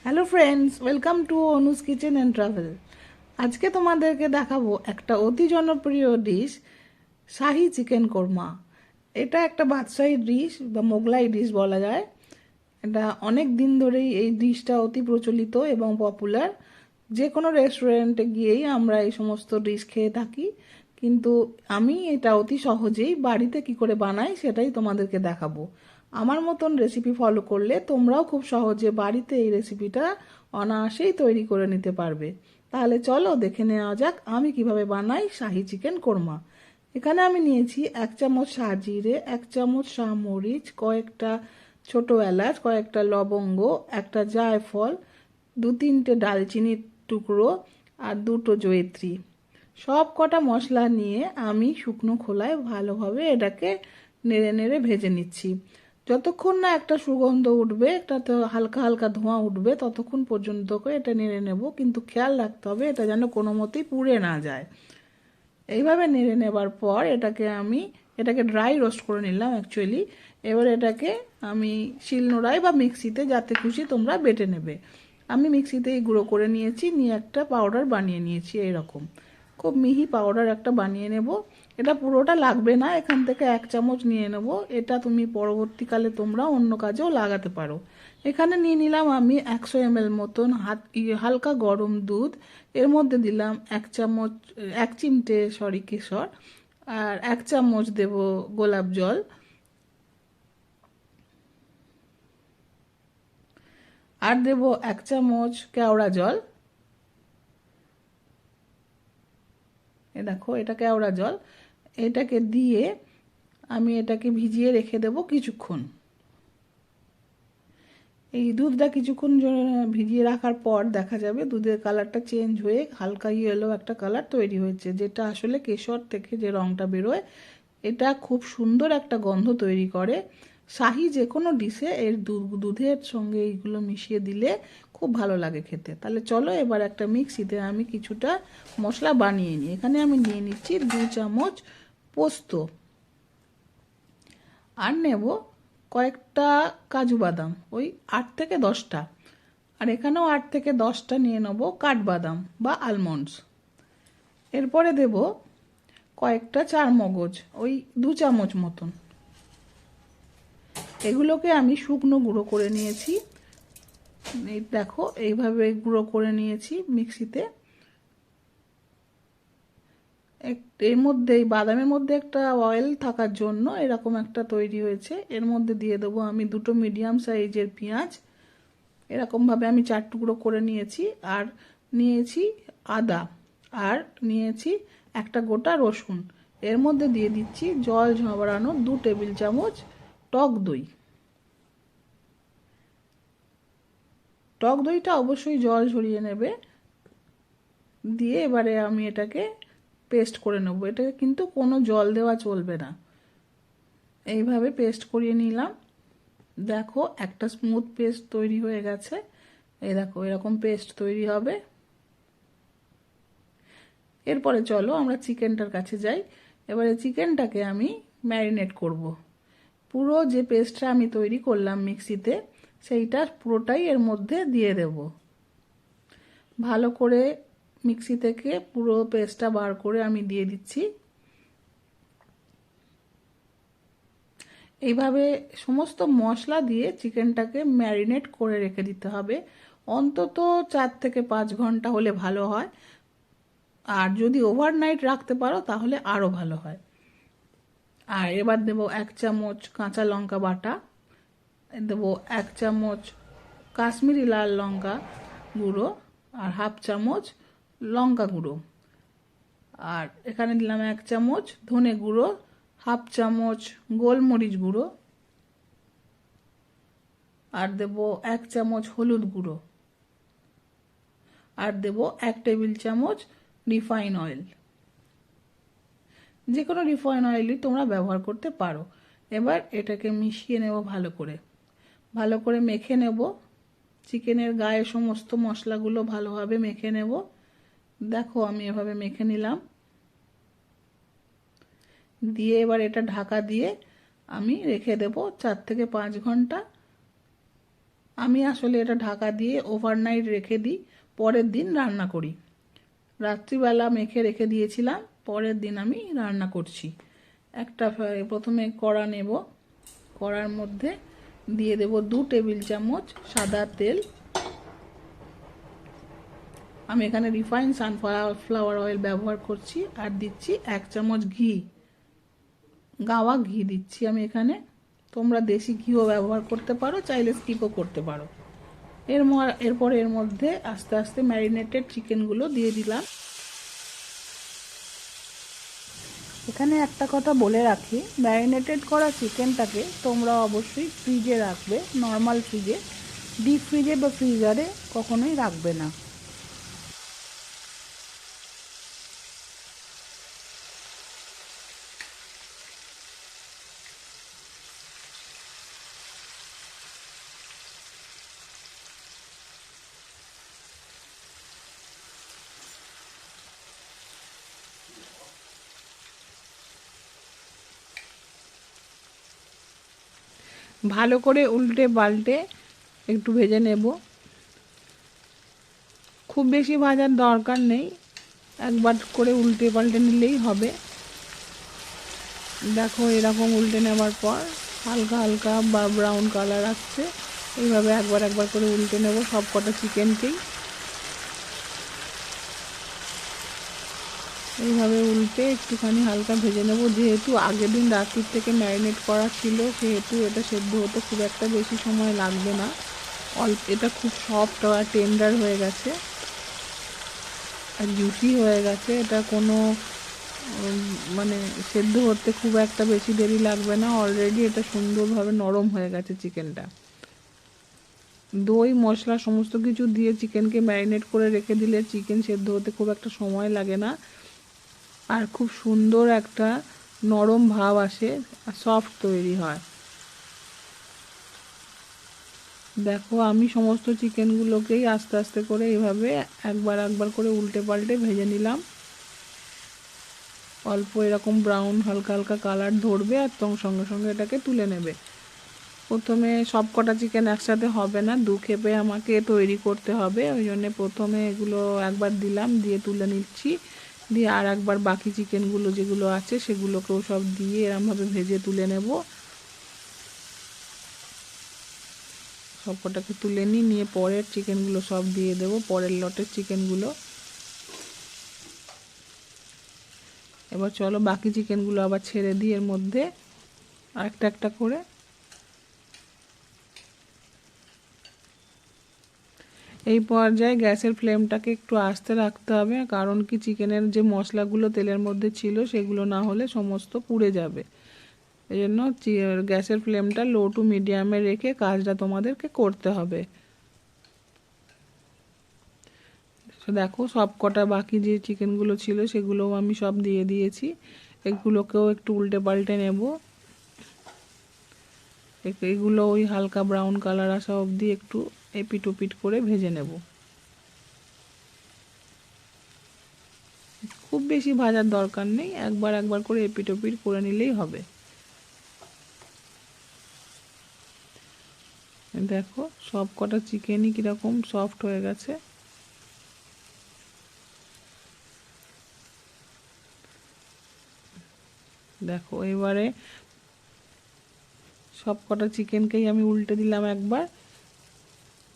Hello friends, welcome to Anu's kitchen and travel. আজকে তোমাদেরকে দেখাবো একটা অতি জনপ্রিয় ডিশ, শাহি চিকেন কোরমা। এটা একটা বাদশাহী ডিশ বা মোগলাই ডিশ বলা যায়। এটা অনেক দিন ধরেই এই ডিশটা অতি প্রচলিত এবং পপুলার। যে কোনো রেস্টুরেন্টে গিয়েই আমরা এই সমস্ত ডিশ খেয়ে থাকি, কিন্তু আমি এটা অতি সহজেই বাড়িতে কি করে বানাই সেটাই তোমাদেরকে দেখাবো। আমার মতন রেসিপি ফলো করলে তোমরাও খুব সহজে বাড়িতে এই রেসিপিটা অনায়াসেই তৈরি করে নিতে পারবে। তাহলে চলো দেখে নেওয়া যাক আমি কিভাবে বানাই শাহি চিকেন কোরমা। এখানে আমি নিয়েছি 1 চামচ শাহজিরে, 1 চামচ শাহমরিচ, কয়েকটা ছোট এলাচ, কয়েকটা লবঙ্গ, একটা জায়ফল, 2-3টে দালচিনির টুকরো আর 2টো জয়িত্রী। সব কটা মশলা নিয়ে আমি শুকনো খোলায় ভালোভাবে এটাকে নেড়ে নেড়ে ভেজে নিচ্ছি। যতক্ষণ না একটা সুগন্ধ উঠবে, একটাতে হালকা হালকা ধোঁয়া উঠবে, ততক্ষণ পর্যন্ত এটা নেড়ে নেব, কিন্তু খেয়াল রাখতে হবে এটা যেন কোনো মতেই পুড়ে না যায়। এইভাবে নেড়ে নেবার পর এটাকে ড্রাই রোস্ট করে নিলাম অ্যাকচুয়ালি। এবার এটাকে আমি শিলনোড়ায় বা মিক্সিতে, যাতে খুশি তোমরা বেটে নেবে। আমি মিক্সিতেই গুঁড়ো করে নিয়েছি, নিয়ে একটা পাউডার বানিয়ে নিয়েছি। এইরকম খুব মিহি পাউডার একটা বানিয়ে নেব। এটা পুরোটা লাগবে না, এখান থেকে 1 চামচ নিয়ে নেব। এটা তুমি পরবর্তীকালে তোমরা অন্য কাজেও লাগাতে পারো। এখানে নিয়ে নিলাম আমি 100 ml মতন হালকা গরম দুধ। এর মধ্যে দিলাম 1 চামচ, 1 চিমটে কেশর, আর 1 চামচ দেব গোলাপ জল, আর দেব 1 চামচ কেওড়া জল। এ দেখো, এটা কেওড়া জল। এটাকে দিয়ে আমি এটাকে ভিজিয়ে রেখে দেব কিছুক্ষণ। এই দুধটা কিছুক্ষণ ভিজিয়ে রাখার পর দেখা যাবে দুধের কালারটা চেঞ্জ হয়ে হালকা ইয়েলো একটা কালার তৈরি হয়েছে, যেটা আসলে কেশর থেকে যে রঙটা বেরোয়, এটা খুব সুন্দর একটা গন্ধ তৈরি করে। শাহি যে কোনো ডিশে এর দুধের সঙ্গে এইগুলো মিশিয়ে দিলে খুব ভালো লাগে খেতে। তাহলে চলো এবার একটা মিক্সিতে আমি কিছুটা মশলা বানিয়ে নিই। এখানে আমি নিয়ে নিচ্ছি 2 চামচ পোস্ত, আর নেব কয়েকটা কাজু বাদাম, ওই 8 থেকে 10টা। আর এখানেও 8 থেকে 10টা নিয়ে নেব কাঠবাদাম বা আলমন্ডস। এরপরে দেব কয়েকটা চারমগজ, ওই 2 চামচ মতন। এগুলোকে আমি শুকনো গুঁড়ো করে নিয়েছি। এই দেখো, এইভাবে গুঁড়ো করে নিয়েছি মিক্সিতে। এর মধ্যে, এই বাদামের মধ্যে একটা অয়েল থাকার জন্য এরকম একটা তৈরি হয়েছে। এর মধ্যে দিয়ে দেবো আমি 2টো মিডিয়াম সাইজের পেঁয়াজ, এরকমভাবে আমি 4 টুকরো করে নিয়েছি। আর নিয়েছি আদা, আর নিয়েছি একটা গোটা রসুন। এর মধ্যে দিয়ে দিচ্ছি জল ঝরানো 2 টেবিল চামচ টক দই। টক দইটা অবশ্যই জল ঝরিয়ে নেবে। দিয়ে এবারে আমি এটাকে পেস্ট করে নেবো। এটাকে কিন্তু কোনো জল দেওয়া চলবে না। এইভাবে পেস্ট করিয়ে নিলাম। দেখো, একটা স্মুথ পেস্ট তৈরি হয়ে গেছে। এই দেখো, এরকম পেস্ট তৈরি হবে। এরপরে চলো আমরা চিকেনটার কাছে যাই। এবারে চিকেনটাকে আমি ম্যারিনেট করব। পুরো যে পেস্টটা আমি তৈরি করলাম মিক্সিতে, সেইটা পুরোটাই এর মধ্যে দিয়ে দেব। ভালো করে মিক্সি থেকে পুরো পেস্টটা বার করে আমি দিয়ে দিচ্ছি। এইভাবে সমস্ত মশলা দিয়ে চিকেনটাকে ম্যারিনেট করে রেখে দিতে হবে। অন্তত 4 থেকে 5 ঘন্টা হলে ভালো হয়, আর যদি ওভারনাইট রাখতে পারো তাহলে আরও ভালো হয়। আর এবার দেবো 1 চামচ কাঁচা লঙ্কা বাটা, দেবো 1 চামচ কাশ্মীরি লাল লঙ্কা গুঁড়ো, আর 1/2 চামচ লঙ্কা গুঁড়ো। আর এখানে দিলাম 1 চামচ ধনে গুঁড়ো, 1/2 চামচ গোলমরিচ গুঁড়ো, আর দেবো 1 চামচ হলুদ গুঁড়ো, আর দেবো 1 টেবিল চামচ রিফাইন অয়েল। যে কোনো রিফাইন অয়েলই তোমরা ব্যবহার করতে পারো। এবার এটাকে মিশিয়ে নেব ভালো করে, ভালো করে মেখে নেব। চিকেনের গায়ে সমস্ত মশলাগুলো ভালোভাবে মেখে নেব। দেখো, আমি এভাবে মেখে নিলাম। দিয়ে এবার এটা ঢাকা দিয়ে আমি রেখে দেব 4 থেকে 5 ঘন্টা। আমি আসলে এটা ঢাকা দিয়ে ওভারনাইট রেখে দিই, পরের দিন রান্না করি। রাত্রিবেলা মেখে রেখে দিয়েছিলাম, পরের দিন আমি রান্না করছি। প্রথমে কড়া নেব, কড়ার মধ্যে দিয়ে দেব 2 টেবিল চামচ সাদা তেল। আমি এখানে রিফাইন্ড সানফ্লাওয়ার অয়েল ব্যবহার করছি। আর দিচ্ছি 1 চামচ ঘি, গাওয়া ঘি দিচ্ছি আমি এখানে। তোমরা দেশি ঘিও ব্যবহার করতে পারো, চাইলে স্কিপও করতে পারো। এরপরে এর মধ্যে আস্তে আস্তে ম্যারিনেটেড চিকেনগুলো দিয়ে দিলাম। এখানে একটা কথা বলে রাখি, ম্যারিনেটেড করা চিকেনটাকে তোমরা অবশ্যই ফ্রিজে রাখবে, নর্মাল ফ্রিজে। ডিপ ফ্রিজে বা ফ্রিজারে কখনোই রাখবে না। ভালো করে উল্টে পাল্টে একটু ভেজে নেব। খুব বেশি ভাজার দরকার নেই, একবার করে উল্টে পাল্টে নিলেই হবে। দেখো এরকম উল্টে নেওয়ার পর হালকা হালকা বা ব্রাউন কালার আসছে, এইভাবে একবার একবার করে উল্টে নেব সব কটা চিকেনকেই। এইভাবে উল্টে একটুখানি হালকা ভেজে নেব। যেহেতু আগের দিন রাত্রির থেকে ম্যারিনেট করা ছিল, সেহেতু এটা সেদ্ধ হতে খুব একটা বেশি সময় লাগবে না। এটা খুব সফট আর টেন্ডার হয়ে গেছে আর জুসি হয়ে গেছে। এটা কোনো মানে সেদ্ধ হতে খুব একটা বেশি দেরি লাগবে না। অলরেডি এটা সুন্দরভাবে নরম হয়ে গেছে চিকেনটা। দই মশলা সমস্ত কিছু দিয়ে চিকেনকে ম্যারিনেট করে রেখে দিলে চিকেন সেদ্ধ হতে খুব একটা সময় লাগে না, আর খুব সুন্দর একটা নরম ভাব আসে আর সফট তৈরি হয়। দেখো আমি সমস্ত চিকেনগুলোকেই আস্তে আস্তে করে এইভাবে একবার একবার করে উল্টে পাল্টে ভেজে নিলাম। অল্প এরকম ব্রাউন হালকা হালকা কালার ধরবে আর সঙ্গে সঙ্গে এটাকে তুলে নেবে। প্রথমে সব কটা চিকেন একসাথে হবে না, 2 খেপে আমাকে তৈরি করতে হবে। ওই জন্য প্রথমে এগুলো একবার দিলাম, দিয়ে তুলে নিচ্ছি। দিয়ে আর একবার বাকি চিকেনগুলো যেগুলো আছে সেগুলোকেও সব দিয়ে এরমভাবে ভেজে তুলে নেব। সব কটাকে তুলে নিয়ে পরের চিকেনগুলো সব দিয়ে দেব, পরের লটের চিকেনগুলো। এবার চলো বাকি চিকেনগুলো আবার ছেড়ে দিই এর মধ্যে একটা একটা করে। এই পর্যায়ে গ্যাসের ফ্লেমটাকে একটু আস্তে রাখতে হবে, কারণ কি চিকেনের যে মশলাগুলো তেলের মধ্যে ছিল সেগুলো না হলে সমস্ত পুড়ে যাবে। এই জন্য গ্যাসের ফ্লেমটা লো টু মিডিয়ামে রেখে কাজটা তোমাদেরকে করতে হবে। দেখো সব কটা বাকি যে চিকেনগুলো ছিল সেগুলোও আমি সব দিয়ে দিয়েছি। এগুলোকেও একটু উল্টে পাল্টে নেব। এগুলো ওই হালকা ব্রাউন কালার আসা অবধি একটু এপিট ওপিট করে ভেজে নেব। খুব বেশি ভাজার দরকার নেই, একবার একবার করে এপিট ওপিট করে নিলেই হবে। দেখো সব কটা চিকেনই কীরকম সফট হয়ে গেছে। দেখো এবারে সব কটা চিকেনকেই আমি উল্টে দিলাম একবার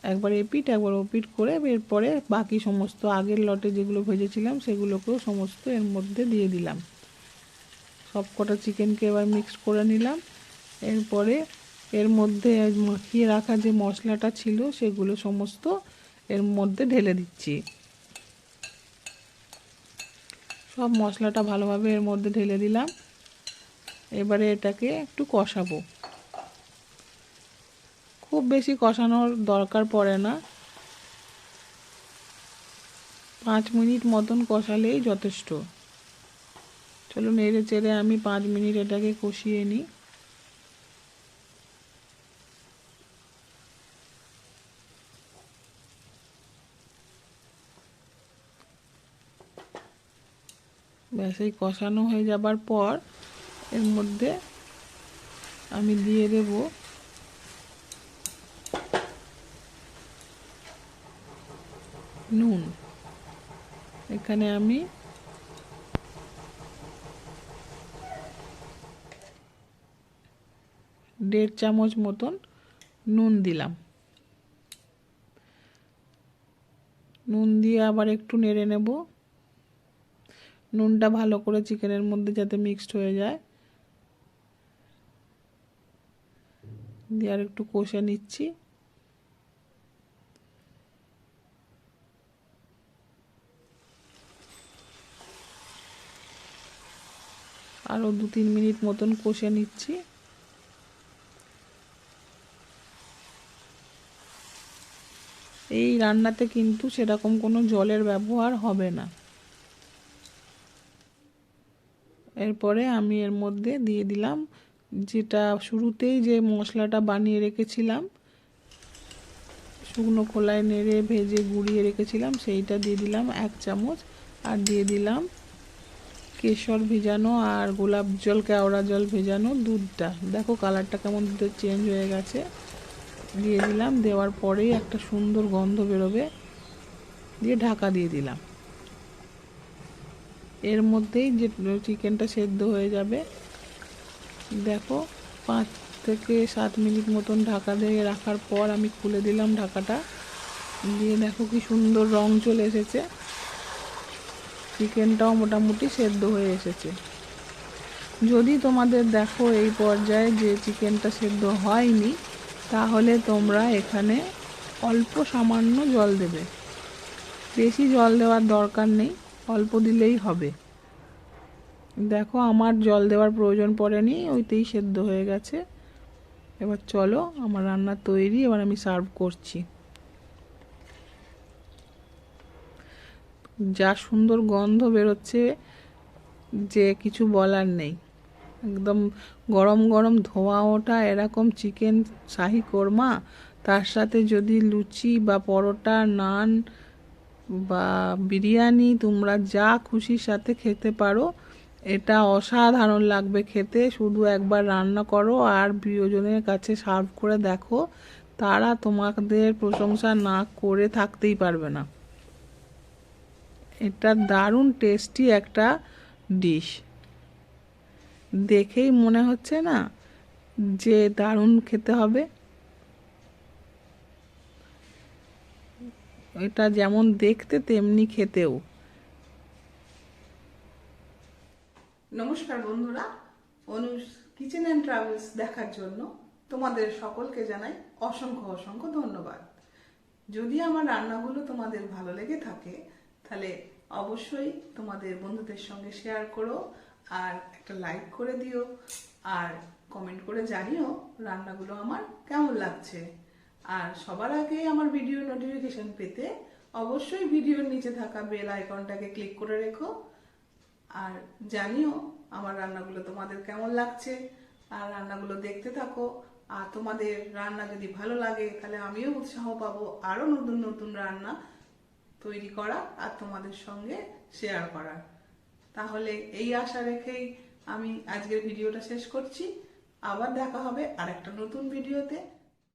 একবার এপিট একবার ওপিট করে। এরপরে বাকি সমস্ত আগের লটে যেগুলো ভেজেছিলাম সেগুলোকেও সমস্ত এর মধ্যে দিয়ে দিলাম। সব কটা চিকেনকে এবার মিক্স করে নিলাম। এরপরে এর মধ্যে মাখিয়ে রাখা যে মশলাটা ছিল সেগুলো সমস্ত এর মধ্যে ঢেলে দিচ্ছি। সব মশলাটা ভালোভাবে এর মধ্যে ঢেলে দিলাম। এবারে এটাকে একটু কষাবো। খুব বেশি কষানোর দরকার পড়ে না, 5 মিনিট মতন কষালেই যথেষ্ট। চলো নেড়ে চেড়ে আমি 5 মিনিট এটাকে কষিয়ে নিই। ব্যাস এই কষানো হয়ে যাবার পর এর মধ্যে আমি দিয়ে দেব নুন, এখানে আমি দেড় চামচ মতন নুন দিলাম। নুন দিয়ে আবার একটু নেড়ে নেব, নুনটা ভালো করে চিকেনের মধ্যে যাতে মিক্সড হয়ে যায়। দিয়ে আর একটু কষে নিচ্ছি। আরও 2-3 মিনিট মতন কষে নিচ্ছি। এই রান্নাতে কিন্তু সেরকম কোনো জলের ব্যবহার হবে না। এরপরে আমি এর মধ্যে দিয়ে দিলাম যেটা শুরুতেই যে মশলাটা বানিয়ে রেখেছিলাম, শুকনো খোলায় নেড়ে ভেজে গুঁড়িয়ে রেখেছিলাম, সেইটা দিয়ে দিলাম 1 চামচ। আর দিয়ে দিলাম কেশর ভেজানো আর গোলাপ জল কেওড়া জল ভেজানো দুধটা। দেখো কালারটা কেমন দুধের চেঞ্জ হয়ে গেছে। দিয়ে দিলাম, দেওয়ার পরেই একটা সুন্দর গন্ধ বেরোবে। দিয়ে ঢাকা দিয়ে দিলাম। এর মধ্যেই যে চিকেনটা সেদ্ধ হয়ে যাবে। দেখো 5 থেকে 7 মিনিট মতন ঢাকা দিয়ে রাখার পর আমি খুলে দিলাম ঢাকাটা। দিয়ে দেখো কি সুন্দর রং চলে এসেছে, চিকেনটাও মোটামুটি সেদ্ধ হয়ে এসেছে। যদি তোমাদের দেখো এই পর্যায়ে যে চিকেনটা সেদ্ধ হয়নি, তাহলে তোমরা এখানে অল্প সামান্য জল দেবে। বেশি জল দেওয়ার দরকার নেই, অল্প দিলেই হবে। দেখো আমার জল দেওয়ার প্রয়োজন পড়েনি, ওইতেই সেদ্ধ হয়ে গেছে। এবার চলো, আমার রান্না তৈরি। এবার আমি সার্ভ করছি। যা সুন্দর গন্ধ বেরোচ্ছে যে কিছু বলার নেই। একদম গরম গরম ধোয়া ওঠা এরকম চিকেন শাহি কোরমা, তার সাথে যদি লুচি বা পরোটা, নান বা বিরিয়ানি, তোমরা যা খুশির সাথে খেতে পারো। এটা অসাধারণ লাগবে খেতে। শুধু একবার রান্না করো আর প্রিয়জনের কাছে সার্ভ করে দেখো, তারা তোমাদের প্রশংসা না করে থাকতেই পারবে না। এটা দারুণ টেস্টি একটা ডিশ। দেখেই মনে হচ্ছে না যে দারুণ খেতে হবে। এটা যেমন দেখতে তেমনি খেতেও। নমস্কার বন্ধুরা, অনুষ কিচেন অ্যান্ড ট্রাভেলস দেখার জন্য তোমাদের সকলকে জানাই অসংখ্য অসংখ্য ধন্যবাদ। যদি আমার রান্নাগুলো তোমাদের ভালো লেগে থাকে, তাহলে অবশ্যই তোমাদের বন্ধুদের সঙ্গে শেয়ার করো, আর একটা লাইক করে দিও, আর কমেন্ট করে জানিও রান্নাগুলো আমার কেমন লাগছে। আর সবার আগে আমার ভিডিও নোটিফিকেশন পেতে অবশ্যই ভিডিওর নিচে থাকা বেল আইকনটাকে ক্লিক করে রেখো। আর জানিও আমার রান্নাগুলো তোমাদের কেমন লাগছে, আর রান্নাগুলো দেখতে থাকো। আর তোমাদের রান্না যদি ভালো লাগে, তাহলে আমিও উৎসাহ পাবো আরো নতুন নতুন রান্না তৈরি করা আর তোমাদের সঙ্গে শেয়ার করার। তাহলে এই আশা রেখেই আমি আজকের ভিডিওটা শেষ করছি। আবার দেখা হবে আরেকটা নতুন ভিডিওতে।